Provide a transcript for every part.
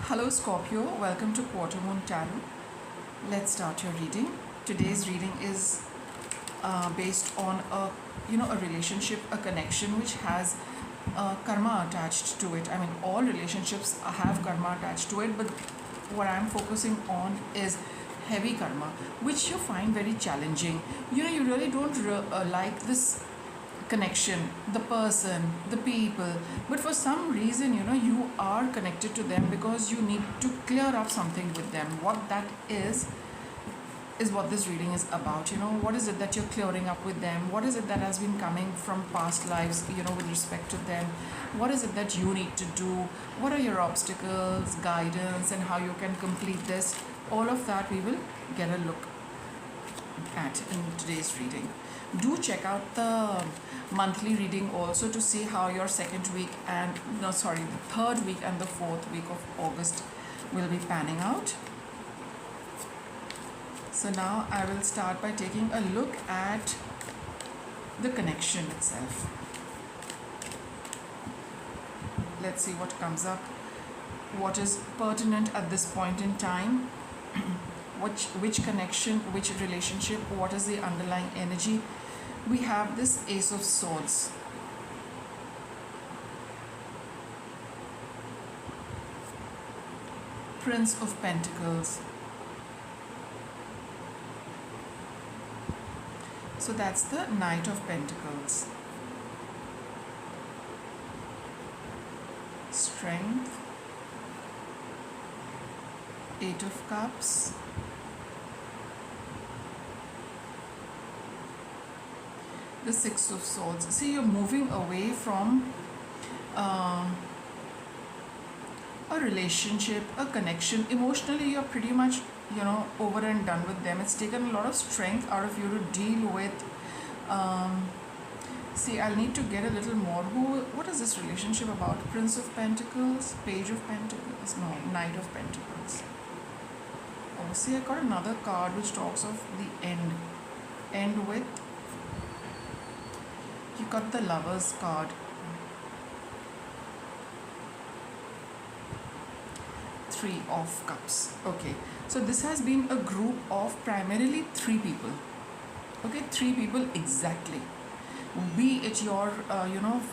Hello Scorpio, welcome to quarter.moon.tarot. Let's start your reading. Today's reading is based on a relationship, a connection which has karma attached to it. I mean, all relationships have karma attached to it, but what I'm focusing on is heavy karma, which you find very challenging. You really don't like this connection, the person, the people, but for some reason, you are connected to them because you need to clear up something with them. What that is what this reading is about. What is it that you're clearing up with them? What is it that has been coming from past lives, with respect to them? What is it that you need to do? What are your obstacles, guidance, and how you can complete this? All of that we will get a look at in today's reading. Do check out the monthly reading also to see how your the third week and the fourth week of August will be panning out. So now I will start by taking a look at the connection itself. Let's see what comes up, what is pertinent at this point in time, which connection, which relationship, what is the underlying energy. We have this Ace of Swords, Prince of Pentacles. So that's the Knight of Pentacles, Strength, Eight of Cups, the Six of Swords. See, you're moving away from a relationship, a connection. Emotionally, you're pretty much, over and done with them. It's taken a lot of strength out of you to deal with. See, I'll need to get a little more. What is this relationship about? Prince of Pentacles, Page of Pentacles, no, Knight of Pentacles. Oh, see, I got another card which talks of the end. End with. You got the Lovers card. Three of Cups. Okay, so this has been a group of primarily three people. Okay, three people exactly. Be it your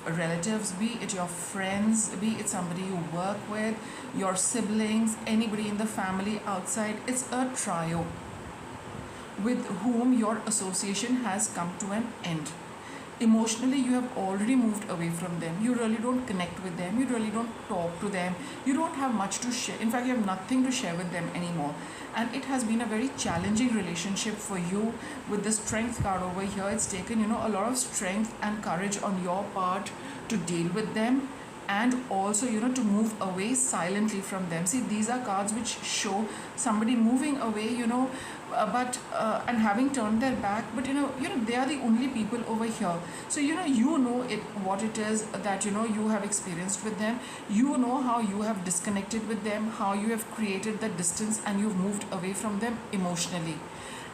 relatives, be it your friends, be it somebody you work with, your siblings, anybody in the family outside. It's a trio with whom your association has come to an end. Emotionally, you have already moved away from them. You really don't connect with them. You really don't talk to them. You don't have much to share. In fact, you have nothing to share with them anymore. And it has been a very challenging relationship for you. With the Strength card over here, it's taken, a lot of strength and courage on your part to deal with them, and also, to move away silently from them. See, these are cards which show somebody moving away, and having turned their back, but they are the only people over here. So what it is that you have experienced with them. You know how you have disconnected with them, how you have created the distance, and you've moved away from them emotionally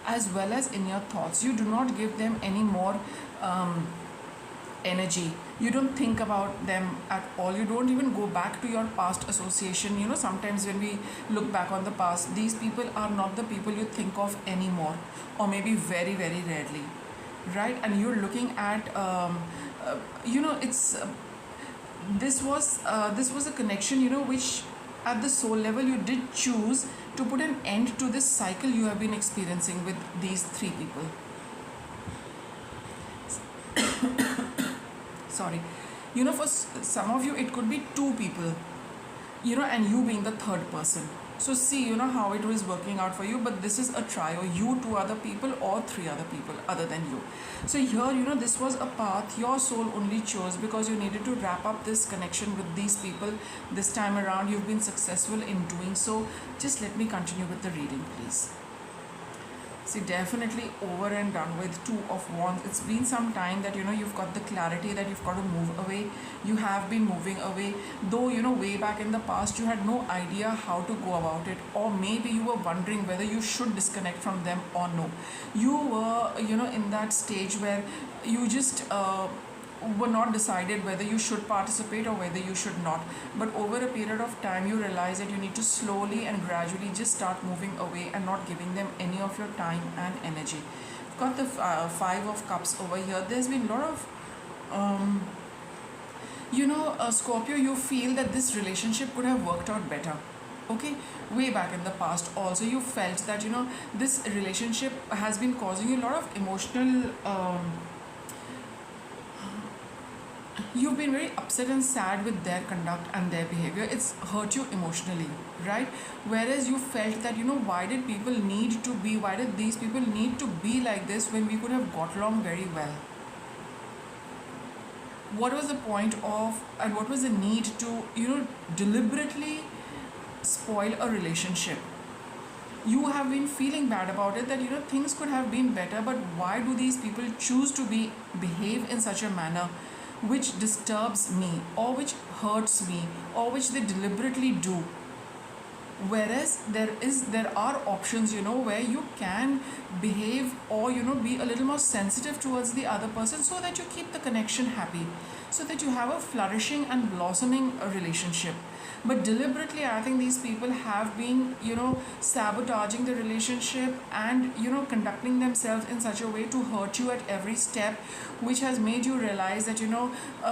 as well as in your thoughts. You do not give them any more energy. You don't think about them at all. You don't even go back to your past association. Sometimes when we look back on the past, these people are not the people you think of anymore, or maybe very, very rarely, right? And you're looking at it's this was a connection, which at the soul level you did choose to put an end to this cycle you have been experiencing with these three people. Sorry. For some of you, it could be two people, and you being the third person. So see, how it was working out for you, but this is a trio. You, two other people, or three other people other than you. So here, this was a path your soul only chose because you needed to wrap up this connection with these people. This time around, you've been successful in doing so. Just let me continue with the reading, please. See, definitely over and done with. Two of Wands. It's been some time that you've got the clarity that you've got to move away. You have been moving away, though way back in the past you had no idea how to go about it, or maybe you were wondering whether you should disconnect from them or no. You were in that stage where you just were not decided whether you should participate or whether you should not. But over a period of time, you realize that you need to slowly and gradually just start moving away and not giving them any of your time and energy. I've got the Five of Cups over here. There's been a lot of Scorpio, you feel that this relationship could have worked out better. Okay, way back in the past, also you felt that this relationship has been causing you a lot of emotional. You've been very upset and sad with their conduct and their behavior. It's hurt you emotionally, right? Whereas you felt that why did people need to be? Why did these people need to be like this when we could have got along very well? What was the point of, and what was the need to deliberately spoil a relationship? You have been feeling bad about it, that things could have been better, but why do these people choose to behave in such a manner which disturbs me, or which hurts me, or which they deliberately do? Whereas there are options where you can behave, or be a little more sensitive towards the other person, so that you keep the connection happy, so that you have a flourishing and blossoming relationship. But deliberately, I think these people have been sabotaging the relationship, and conducting themselves in such a way to hurt you at every step, which has made you realize that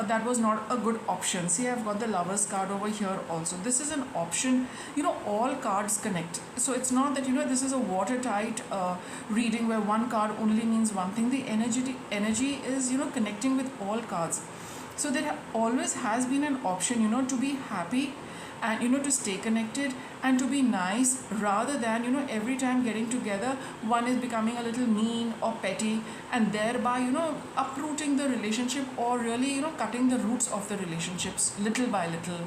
that was not a good option. See, I've got the Lovers card over here also. This is an option. All cards connect, so it's not that this is a watertight reading where one card only means one thing. The energy is connecting with all cards. So there always has been an option to be happy, and to stay connected and to be nice, rather than every time getting together one is becoming a little mean or petty, and thereby uprooting the relationship, or really cutting the roots of the relationships little by little,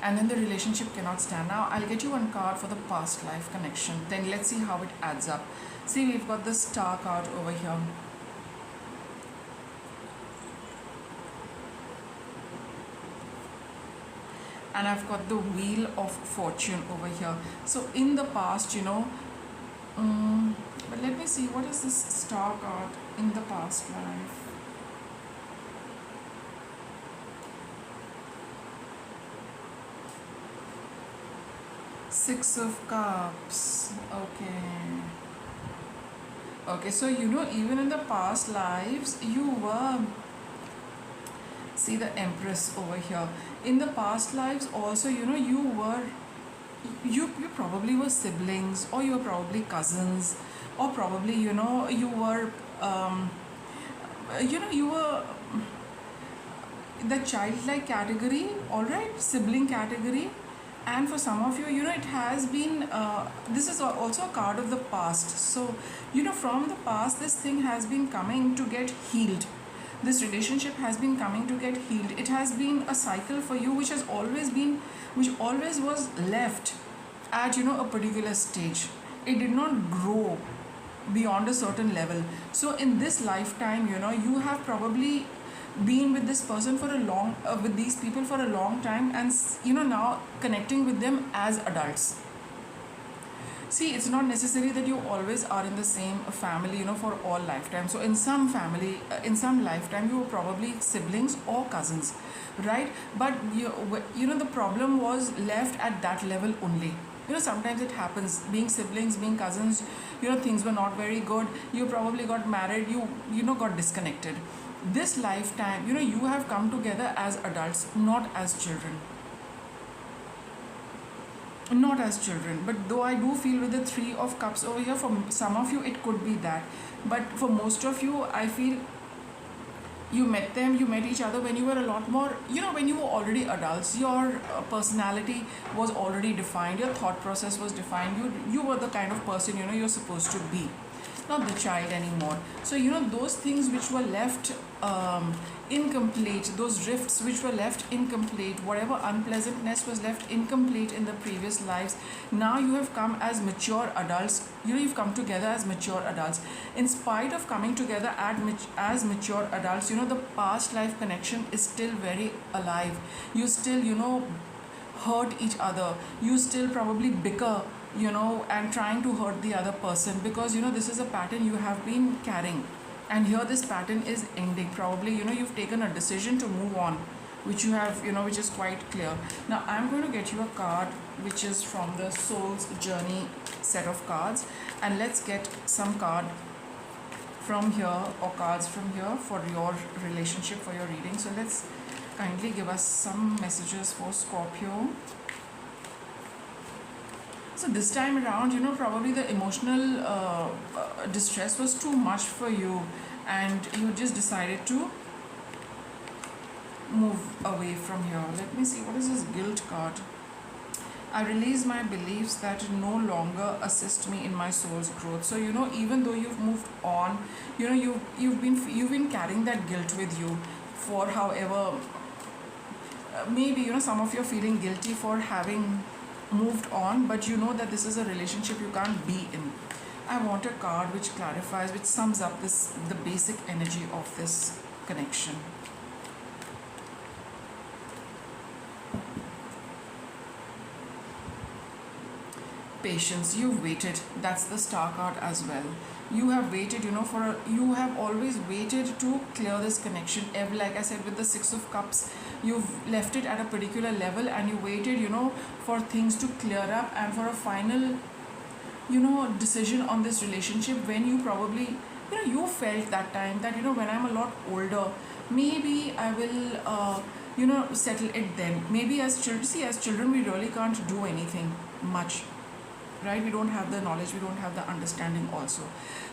and then the relationship cannot stand. Now I'll get you one card for the past life connection, then let's see how it adds up. See, we've got the Star card over here. And I've got the Wheel of Fortune over here. So in the past, but let me see, what is this Star card in the past life? Six of Cups. Okay, so even in the past lives, you were, see the Empress over here. In the past lives also, you probably were siblings, or you were probably cousins, or probably you were you were the childlike category, all right, sibling category. And for some of you, it has been this is also a card of the past. So from the past, this thing has been coming to get healed. This relationship has been coming to get healed. It has been a cycle for you which always was left at a particular stage. It did not grow beyond a certain level. So in this lifetime, you have probably been with this person for a long with these people for a long time, and now connecting with them as adults. See, it's not necessary that you always are in the same family, for all lifetime. So in some family, in some lifetime, you were probably siblings or cousins, right? But the problem was left at that level only. Sometimes it happens, being siblings, being cousins, things were not very good. You probably got married, you got disconnected. This lifetime, you have come together as adults, not as children. Not as children. But though I do feel with the Three of Cups over here, for some of you it could be that, but for most of you, I feel you met each other when you were a lot more, when you were already adults. Your personality was already defined, your thought process was defined, you were the kind of person you're supposed to be, not the child anymore. So those things which were left incomplete, those rifts which were left incomplete, whatever unpleasantness was left incomplete in the previous lives, now you have come as mature adults. You've come together as mature adults. In spite of coming together as mature adults, the past life connection is still very alive. You still hurt each other. You still probably bicker, and trying to hurt the other person, because this is a pattern you have been carrying. And here this pattern is ending. Probably, you've taken a decision to move on, which you have, which is quite clear. Now I'm going to get you a card which is from the Soul's Journey set of cards, and let's get some card from here or cards from here for your relationship, for your reading. So let's kindly give us some messages for Scorpio. So this time around, probably the emotional distress was too much for you, and you just decided to move away from here. Let me see, what is this Guilt card? I release my beliefs that no longer assist me in my soul's growth. So even though you've moved on, you've been carrying that guilt with you for however, maybe some of you are feeling guilty for having moved on, but you know that this is a relationship you can't be in. I want a card which clarifies, which sums up the basic energy of this connection. Patience. You've waited. That's the Star card as well. You have waited, you have always waited to clear this connection. Like I said, with the Six of Cups, you've left it at a particular level, and you waited, for things to clear up and for a final, decision on this relationship, when you probably, you felt that time that, when I'm a lot older, maybe I will, settle it then. Maybe as children, we really can't do anything much. Right? We don't have the knowledge, we don't have the understanding also.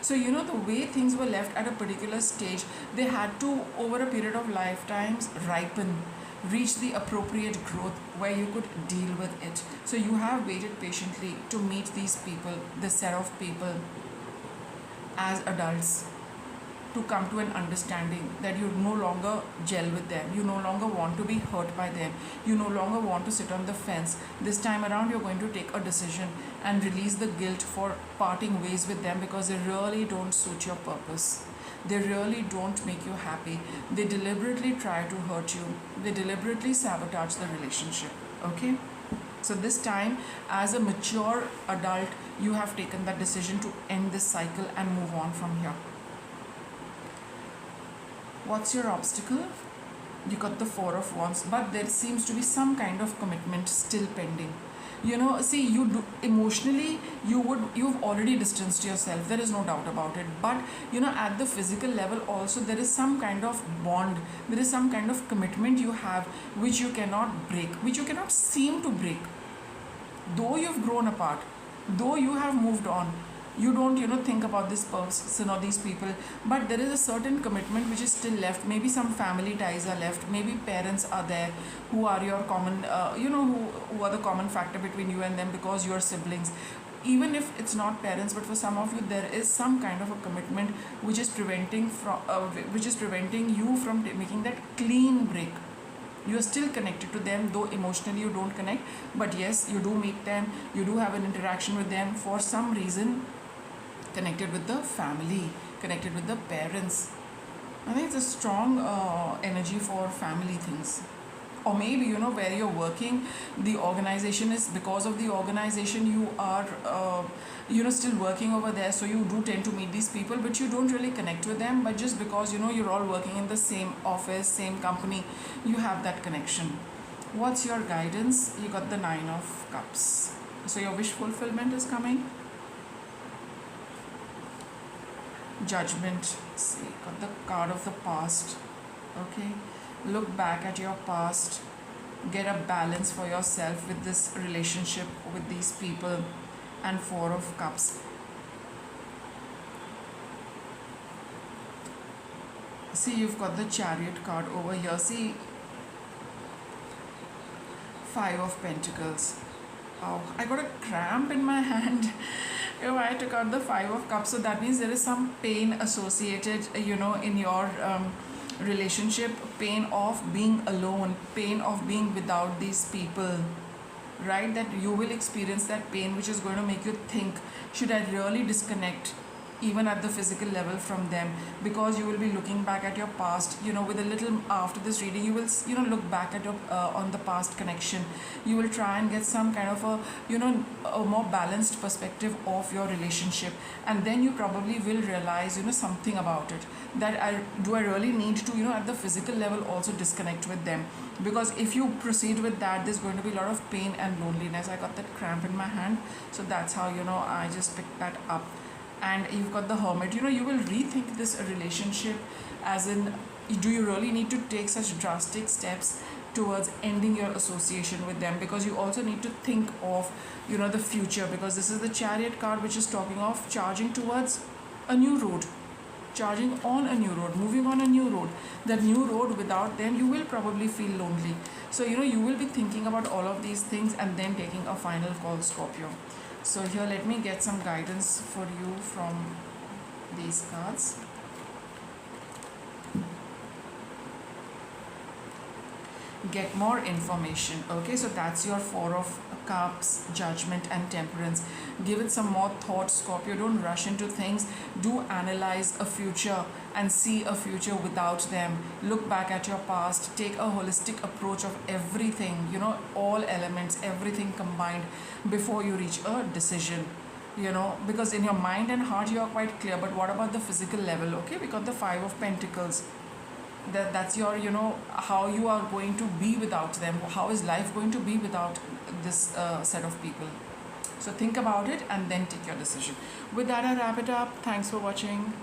So, the way things were left at a particular stage, they had to, over a period of lifetimes, ripen, reach the appropriate growth where you could deal with it. So, you have waited patiently to meet these people, this set of people, as adults, to come to an understanding that you no longer gel with them, you no longer want to be hurt by them, you no longer want to sit on the fence. This time around, you're going to take a decision and release the guilt for parting ways with them, because they really don't suit your purpose. They really don't make you happy. They deliberately try to hurt you. They deliberately sabotage the relationship. Okay? So this time, as a mature adult, you have taken that decision to end this cycle and move on from here. What's your obstacle? You got the Four of Wands, but there seems to be some kind of commitment still pending. See, you do emotionally, you've already distanced yourself. There is no doubt about it. But at the physical level also, there is some kind of bond. There is some kind of commitment you have, which you cannot break, which you cannot seem to break. Though you've grown apart, though you have moved on, you don't think about this person or these people, but there is a certain commitment which is still left. Maybe some family ties are left, maybe parents are there who are your common who are the common factor between you and them, because you're siblings. Even if it's not parents, but for some of you, there is some kind of a commitment which is preventing you from making that clean break. You are still connected to them, though emotionally you don't connect, but yes, you do meet them, you do have an interaction with them for some reason. Connected with the family, connected with the parents. I think it's a strong energy for family things. Or maybe, where you're working, the organization is, because of the organization, you are, still working over there. So you do tend to meet these people, but you don't really connect with them. But just because, you're all working in the same office, same company, you have that connection. What's your guidance? You got the Nine of Cups. So your wish fulfillment is coming. Judgment. See, got the card of the past. Okay, look back at your past, get a balance for yourself with this relationship with these people. And Four of Cups. See, you've got the Chariot card over here. See, Five of Pentacles. Oh, I got a cramp in my hand. I took out the Five of Cups, so that means there is some pain associated, in your relationship, pain of being alone, pain of being without these people, right? That you will experience that pain, which is going to make you think, should I really disconnect even at the physical level from them, because you will be looking back at your past, with a little, after this reading you will look back at your on the past connection. You will try and get some kind of a more balanced perspective of your relationship, and then you probably will realize something about it, that I really need to at the physical level also disconnect with them, because if you proceed with that, there's going to be a lot of pain and loneliness. I got that cramp in my hand, so that's how I just picked that up. And you've got the Hermit. You will rethink this relationship, as in, do you really need to take such drastic steps towards ending your association with them? Because you also need to think of the future, because this is the Chariot card, which is talking of charging towards a new road, charging on a new road, moving on a new road. That new road, without them you will probably feel lonely. So you will be thinking about all of these things and then taking a final call, Scorpio. So here, let me get some guidance for you from these cards. Get more information. Okay, so that's your Four of Cups, Judgment and Temperance. Give it some more thought, Scorpio. Don't rush into things. Do analyze a future and see a future without them. Look back at your past. Take a holistic approach of everything, all elements, everything combined, before you reach a decision. Because in your mind and heart you are quite clear, but what about the physical level? Okay, we got the Five of Pentacles. That's your how you are going to be without them. How is life going to be without this set of people? So think about it and then take your decision. With that, I wrap it up. Thanks for watching.